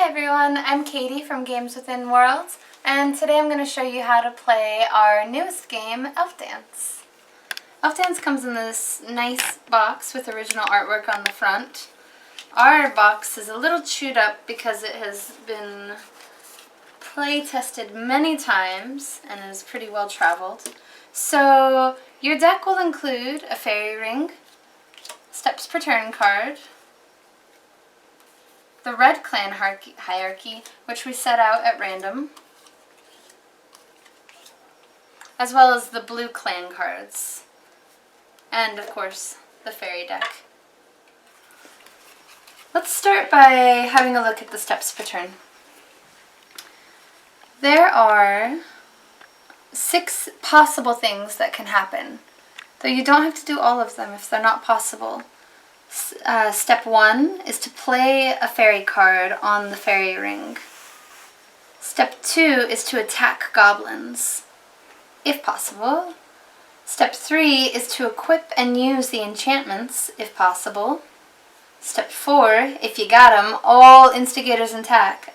Hi everyone, I'm Katie from Games Within Worlds, and today I'm going to show you how to play our newest game, Elf Dance. Elf Dance comes in this nice box with original artwork on the front. Our box is a little chewed up because it has been play tested many times and is pretty well traveled. So your deck will include a fairy ring, steps per turn card, the red clan hierarchy, which we set out at random, as well as the blue clan cards, and of course the fairy deck. Let's start by having a look at the steps per turn. There are 6 possible things that can happen, though you don't have to do all of them if they're not possible. Step 1 is to play a fairy card on the fairy ring. Step 2 is to attack goblins, if possible. Step 3 is to equip and use the enchantments, if possible. Step 4, if you got 'em, all instigators attack.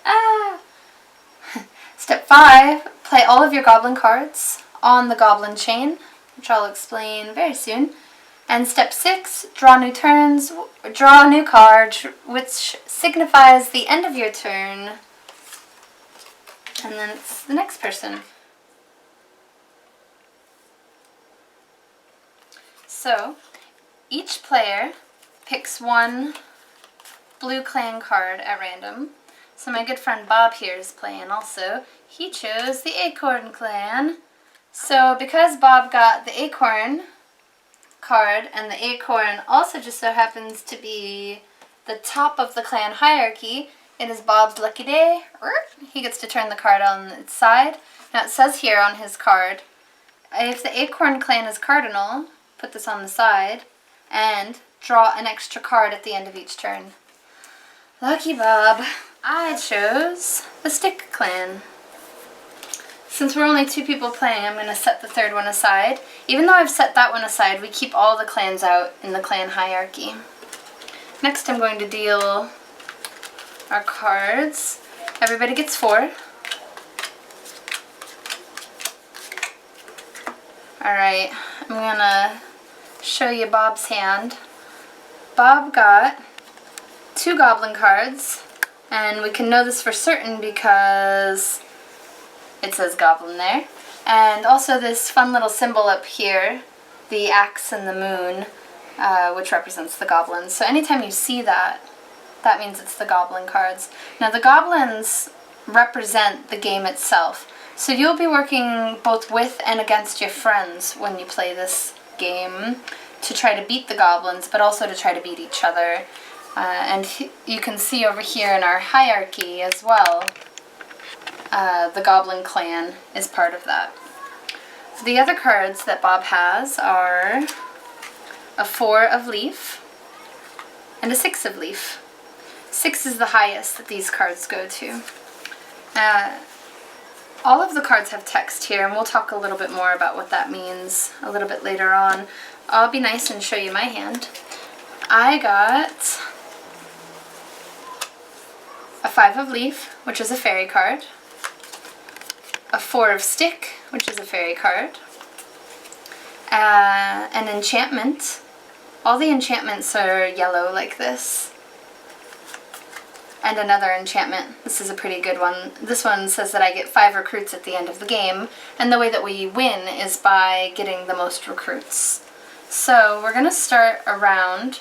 Step 5, play all of your goblin cards on the goblin chain, which I'll explain very soon. And step 6, draw new card, which signifies the end of your turn. And then it's the next person. So, each player picks one blue clan card at random. So my good friend Bob here is playing also. He chose the Acorn clan. So because Bob got the Acorn card, and the acorn also just so happens to be the top of the clan hierarchy, it is Bob's lucky day. He gets to turn the card on its side. Now it says here on his card, if the acorn clan is cardinal, put this on the side, and draw an extra card at the end of each turn. Lucky Bob. I chose the stick clan. Since we're only 2 people playing, I'm going to set the third one aside. Even though I've set that one aside, we keep all the clans out in the clan hierarchy. Next I'm going to deal our cards. Everybody gets 4. Alright, I'm going to show you Bob's hand. Bob got 2 goblin cards, and we can know this for certain because it says goblin there. And also this fun little symbol up here, the axe and the moon, which represents the goblins. So anytime you see that, that means it's the goblin cards. Now the goblins represent the game itself. So you'll be working both with and against your friends when you play this game to try to beat the goblins, but also to try to beat each other. And you can see over here in our hierarchy as well, the Goblin Clan is part of that. The other cards that Bob has are a 4 of leaf and a 6 of leaf. 6 is the highest that these cards go to. All of the cards have text here, and we'll talk a little bit more about what that means a little bit later on. I'll be nice and show you my hand. I got a 5 of leaf, which is a fairy card. A 4 of stick, which is a fairy card. An enchantment. All the enchantments are yellow like this. And another enchantment. This is a pretty good one. This one says that I get 5 recruits at the end of the game, and the way that we win is by getting the most recruits. So we're going to start a round.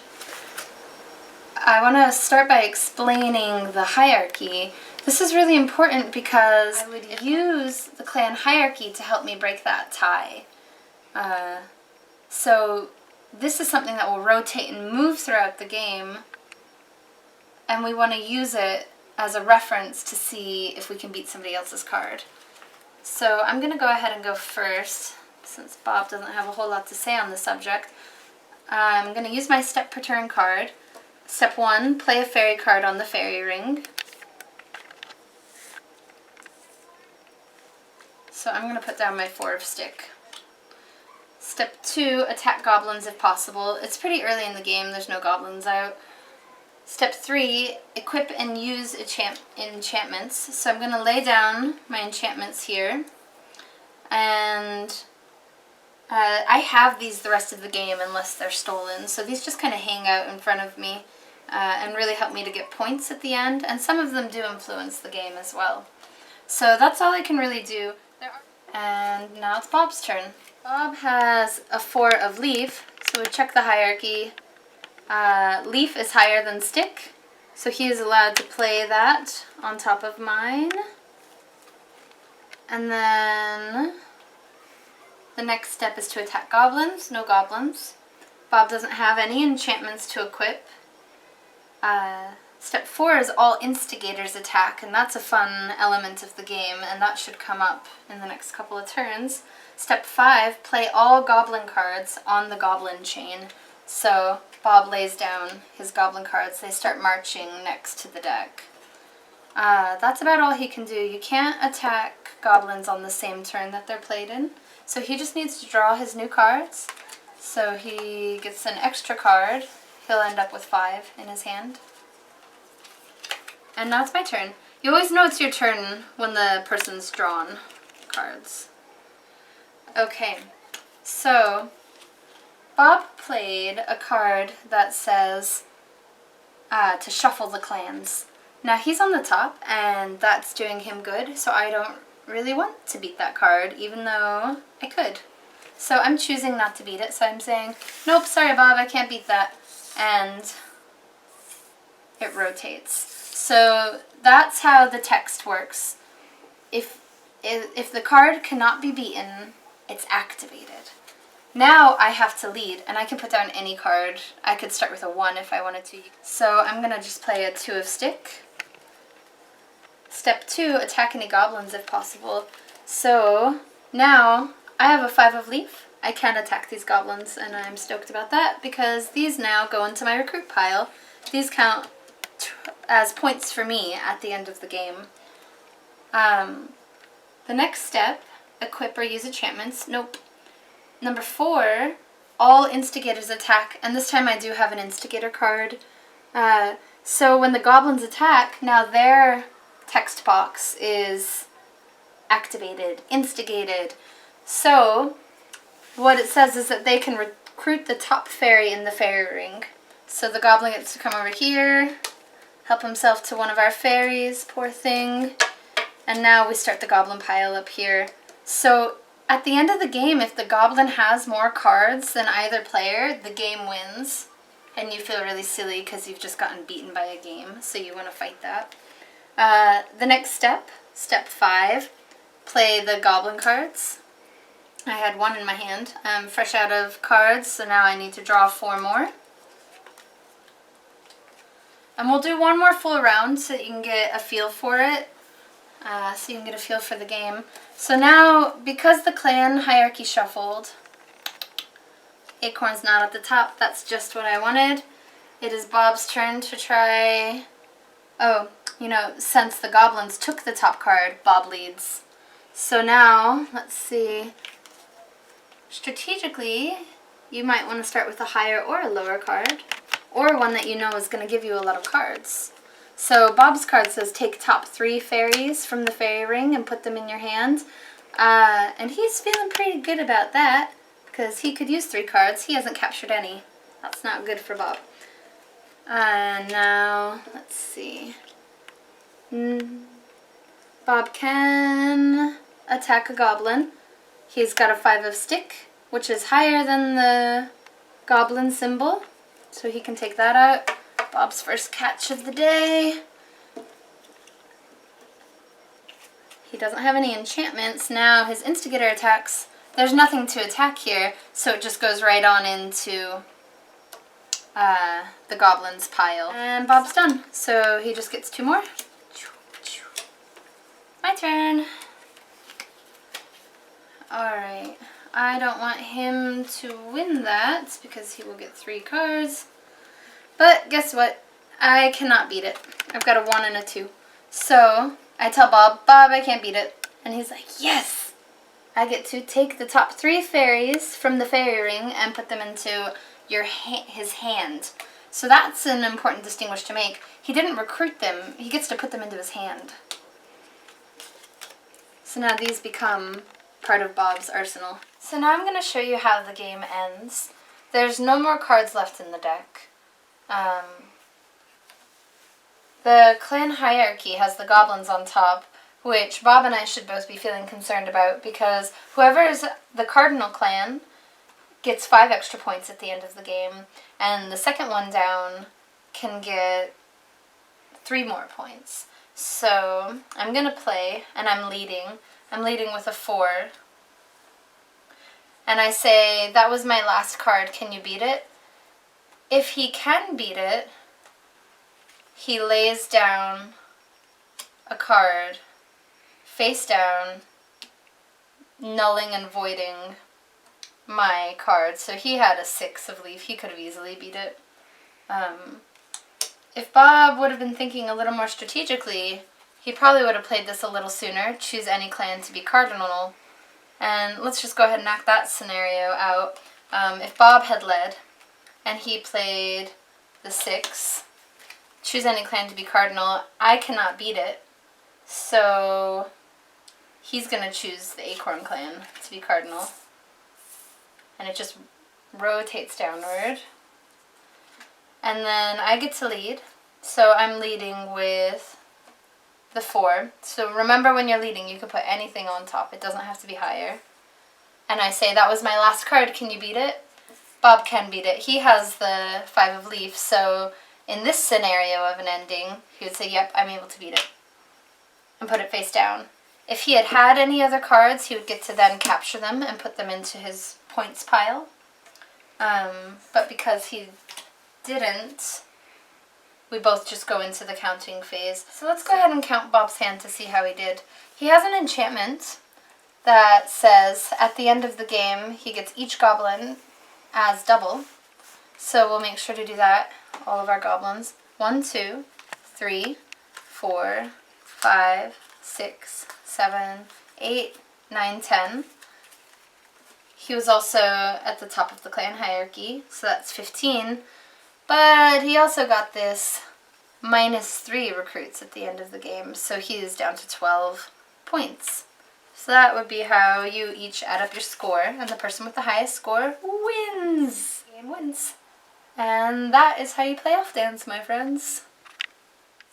I want to start by explaining the hierarchy. This is really important because I would use the clan hierarchy to help me break that tie. So this is something that will rotate and move throughout the game, and we want to use it as a reference to see if we can beat somebody else's card. So I'm going to go ahead and go first, since Bob doesn't have a whole lot to say on the subject. I'm going to use my step per turn card. Step 1, play a fairy card on the fairy ring. So I'm going to put down my 4 of stick. Step 2, attack goblins if possible. It's pretty early in the game, there's no goblins out. Step 3, equip and use enchantments. So I'm going to lay down my enchantments here. And I have these the rest of the game unless they're stolen. So these just kind of hang out in front of me and really help me to get points at the end. And some of them do influence the game as well. So that's all I can really do. And now it's Bob's turn. Bob has a 4 of leaf, so we check the hierarchy. Leaf is higher than stick, so he is allowed to play that on top of mine. And then the next step is to attack goblins. No goblins. Bob doesn't have any enchantments to equip. Step 4 is all instigators attack, and that's a fun element of the game, and that should come up in the next couple of turns. Step 5, play all goblin cards on the goblin chain. So Bob lays down his goblin cards. They start marching next to the deck. That's about all he can do. You can't attack goblins on the same turn that they're played in. So he just needs to draw his new cards. So he gets an extra card. He'll end up with 5 in his hand. And now it's my turn. You always know it's your turn when the person's drawn cards. Okay, so Bob played a card that says to shuffle the clans. Now he's on the top and that's doing him good, so I don't really want to beat that card even though I could. So I'm choosing not to beat it, so I'm saying, nope, sorry Bob, I can't beat that. And it rotates. So that's how the text works. If the card cannot be beaten, it's activated. Now I have to lead, and I can put down any card. I could start with a 1 if I wanted to. So I'm going to just play a 2 of stick. Step 2, attack any goblins if possible. So now I have a 5 of leaf. I can attack these goblins, and I'm stoked about that because these now go into my recruit pile. These count as points for me at the end of the game. The next step, equip or use enchantments. Nope. Number 4, all instigators attack, and this time I do have an instigator card. So when the goblins attack, now their text box is activated, instigated. So what it says is that they can recruit the top fairy in the fairy ring. So the goblin gets to come over here, help himself to one of our fairies, poor thing. And now we start the goblin pile up here. So at the end of the game, if the goblin has more cards than either player, the game wins. And you feel really silly because you've just gotten beaten by a game, so you want to fight that. The next step, step 5, play the goblin cards. I had 1 in my hand. I'm fresh out of cards, so now I need to draw 4 more. And we'll do one more full round so that you can get a feel for it. So you can get a feel for the game. So now, because the clan hierarchy shuffled, Acorn's not at the top, that's just what I wanted. It is Bob's turn to try... Oh, since the goblins took the top card, Bob leads. So now, let's see. Strategically, you might want to start with a higher or a lower card, or one that you know is going to give you a lot of cards. So Bob's card says take top 3 fairies from the fairy ring and put them in your hand. And he's feeling pretty good about that because he could use 3 cards. He hasn't captured any. That's not good for Bob. Now, let's see. Bob can attack a goblin. He's got a 5 of stick, which is higher than the goblin symbol. So he can take that out. Bob's first catch of the day. He doesn't have any enchantments. Now his instigator attacks. There's nothing to attack here, so it just goes right on into the goblin's pile. And Bob's done. So he just gets 2 more. My turn. Alright. I don't want him to win that because he will get 3 cards. But guess what? I cannot beat it. I've got a 1 and a 2. So I tell Bob, I can't beat it. And he's like, yes! I get to take the top 3 fairies from the fairy ring and put them into his hand. So that's an important distinguish to make. He didn't recruit them, he gets to put them into his hand. So now these become part of Bob's arsenal. So now I'm going to show you how the game ends. There's no more cards left in the deck. The clan hierarchy has the goblins on top, which Bob and I should both be feeling concerned about, because whoever is the cardinal clan gets 5 extra points at the end of the game, and the second one down can get 3 more points. So I'm going to play, and I'm leading. I'm leading with a 4. And I say, that was my last card, can you beat it? If he can beat it, he lays down a card, face down, nulling and voiding my card. So he had a 6 of leaf. He could have easily beat it. If Bob would have been thinking a little more strategically, he probably would have played this a little sooner, choose any clan to be cardinal. And let's just go ahead and knock that scenario out. If Bob had led, and he played the 6, choose any clan to be cardinal, I cannot beat it. So he's going to choose the acorn clan to be cardinal. And it just rotates downward. And then I get to lead. So I'm leading with the 4. So remember, when you're leading, you can put anything on top. It doesn't have to be higher. And I say, that was my last card. Can you beat it? Bob can beat it. He has the 5 of leaf. So in this scenario of an ending, he would say, yep, I'm able to beat it. And put it face down. If he had had any other cards, he would get to then capture them and put them into his points pile. But because he didn't, we both just go into the counting phase. So let's go ahead and count Bob's hand to see how he did. He has an enchantment that says at the end of the game he gets each goblin as double. So we'll make sure to do that, all of our goblins. 1, 2, 3, 4, 5, 6, 7, 8, 9, 10. He was also at the top of the clan hierarchy, so that's 15. But he also got this -3 recruits at the end of the game, so he is down to 12 points. So that would be how you each add up your score, and the person with the highest score wins. The game wins. And that is how you play Elf Dance, my friends.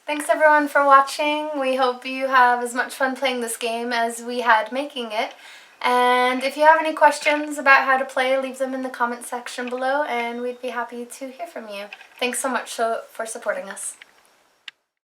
Thanks everyone for watching. We hope you have as much fun playing this game as we had making it. And if you have any questions about how to play, leave them in the comment section below, and we'd be happy to hear from you. Thanks so much for supporting us.